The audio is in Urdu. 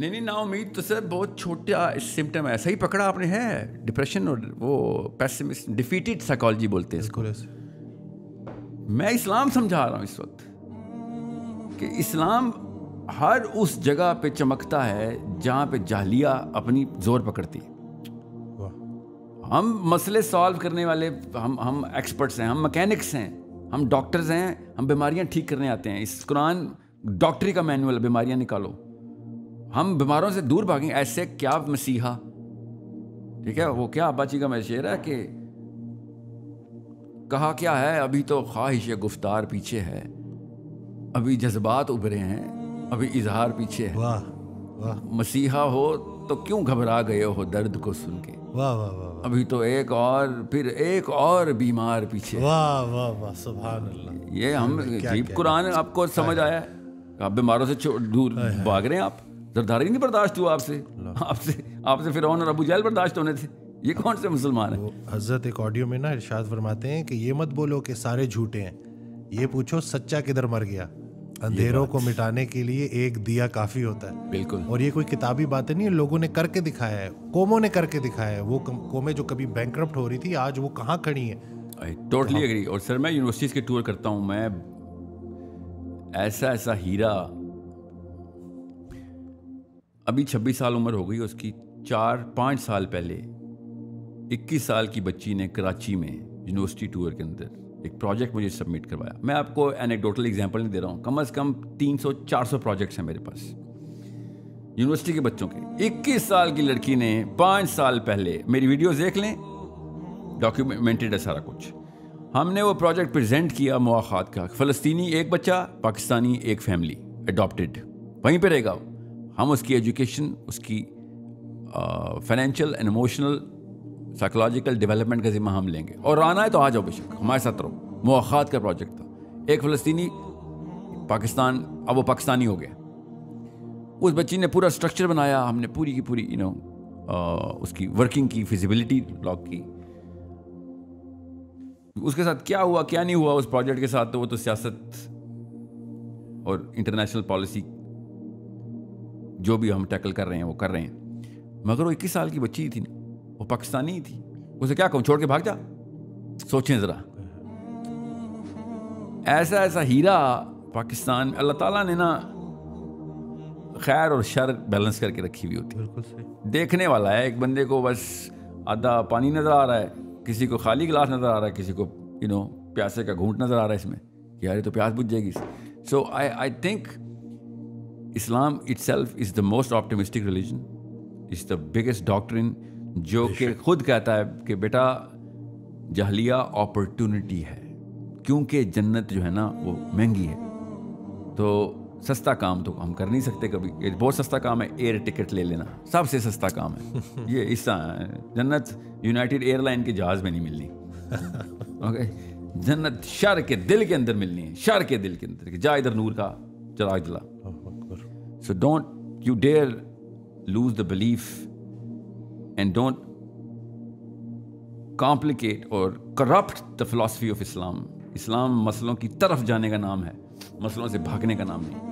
نہیں نا امید تو سر بہت چھوٹا سمٹم ہے. صحیح پکڑا آپ نے, ہے ڈپریشن اور وہ پیسمسٹ ڈیفیٹڈ سائیکالوجی بولتے ہیں اس کو. میں اسلام سمجھا رہا ہوں اس وقت کہ اسلام ہر اس جگہ پہ چمکتا ہے جہاں پہ جاہلیہ اپنی زور پکڑتی ہے. ہم مسئلے سالو کرنے والے ہم ایکسپرٹس ہیں, ہم مکینکس ہیں, ہم ڈاکٹرز ہیں, ہم بیماریاں ٹھیک کرنے آتے ہیں. اس قرآن ڈاکٹری کا مینول, بیماریاں نکالو. ہم بیماروں سے دور بھاگیں. ایسے کیا مسیحا, ٹھیک ہے, وہ کیا اباچی کا میں شعر ہے کہ کہا کیا ہے ابھی تو خواہش گفتار پیچھے ہے, ابھی جذبات ابھرے ہیں, ابھی اظہار پیچھے ہے. واہ واہ, مسیحا ہو تو کیوں گھبرا گئے ہو درد کو سن کے, واہ واہ واہ, ابھی تو ایک اور پھر ایک اور بیمار پیچھے. واہ واہ واہ, سبحان اللہ. یہ ہم عجیب قرآن آپ کو سمجھ آیا ہے. آپ بیماروں سے دور بھاگ رہے ہیں. آپ زرداری نہیں برداشت ہوا آپ سے فرعون اور ابو جہل برداشت ہونے تھے. یہ کون سے مسلمان ہیں؟ حضرت ایک آڈیو میں نا ارشاد فرماتے ہیں کہ یہ مت بولو کہ سارے جھوٹے ہیں, یہ پوچھو سچا کدھر مر گیا. اندھیروں کو مٹانے کے لیے ایک دیا کافی ہوتا ہے. بالکل. اور یہ کوئی کتابی باتیں نہیں, لوگوں نے کر کے دکھایا ہے, قوموں نے کر کے دکھایا ہے. وہ قومیں جو کبھی بینکرپٹ ہو رہی تھی آج وہ کہاں کھڑی ہیں. I totally agree. اور سر میں یونیورسٹیز کے ٹور کرتا ہوں, میں ایسا ہیرا, ابھی 26 سال عمر ہو گئی اس کی, 4-5 سال پہلے 21 سال کی بچی نے کراچی میں یونیورسٹی ٹور کے اندر ایک پروجیکٹ مجھے سبمٹ کروایا. میں آپ کو اینیکڈوٹل ایگزامپل نہیں دے رہا ہوں, کم از کم 300-400 پروجیکٹس ہیں میرے پاس یونیورسٹی کے بچوں کے. 21 سال کی لڑکی نے 5 سال پہلے, میری ویڈیوز دیکھ لیں, ڈاکیومنٹڈ ہے سارا کچھ. ہم نے وہ پروجیکٹ پریزنٹ کیا مواخات کا. فلسطینی ایک بچہ, پاکستانی ایک فیملی اڈاپٹیڈ, وہیں پہ رہے گا. ہم اس کی ایجوکیشن, اس کی financial and emotional psychological development کا ذمہ ہم لیں گے, اور آنا ہے تو آ جاؤ بے شک, ہمارے ساتھ رہو. مواخات کا پروجیکٹ تھا. ایک فلسطینی پاکستان, اب وہ پاکستانی ہو گیا. اس بچی نے پورا اسٹرکچر بنایا, ہم نے پوری کی پوری اس کی ورکنگ کی فیزیبلٹی لاگ کی. اس کے ساتھ کیا ہوا کیا نہیں ہوا اس پروجیکٹ کے ساتھ, تو وہ تو سیاست اور انٹرنیشنل پالیسی جو بھی ہم ٹیکل کر رہے ہیں وہ کر رہے ہیں. مگر وہ 21 سال کی بچی تھی نا, وہ پاکستانی ہی تھی. اسے کیا کہوں, چھوڑ کے بھاگ جا. سوچیں ذرا, ایسا ہیرا پاکستان, اللہ تعالیٰ نے نا خیر اور شر بیلنس کر کے رکھی ہوئی ہوتی. بالکل صحیح. دیکھنے والا ہے, ایک بندے کو بس آدھا پانی نظر آ رہا ہے, کسی کو خالی گلاس نظر آ رہا ہے, کسی کو پیاسے کا گھونٹ نظر آ رہا ہے اس میں, یار یہ تو پیاس بجھ جائے گی. So I think Islam itself is the most optimistic religion, is the biggest doctrine, جو کہ خود کہتا ہے کہ بیٹا جاہلیہ اپرچونٹی ہے, کیونکہ جنت جو ہے نا وہ مہنگی ہے. تو سستا کام تو ہم کر نہیں سکتے کبھی. یہ بہت سستا کام ہے ایئر ٹکٹ لے لینا, سب سے سستا کام ہے یہ. اس جنت یونائٹیڈ ایئر لائن کے جہاز میں نہیں ملنی. اوکے, جنت شر کے دل کے اندر ملنی ہے, شر کے دل کے اندر, کہ جا ادھر نور کا چراغ جلا. So don't you dare lose the belief and don't complicate or corrupt the philosophy of Islam. اسلام مسئلوں کی طرف جانے کا نام ہے, مسئلوں سے بھاگنے کا نام نہیں.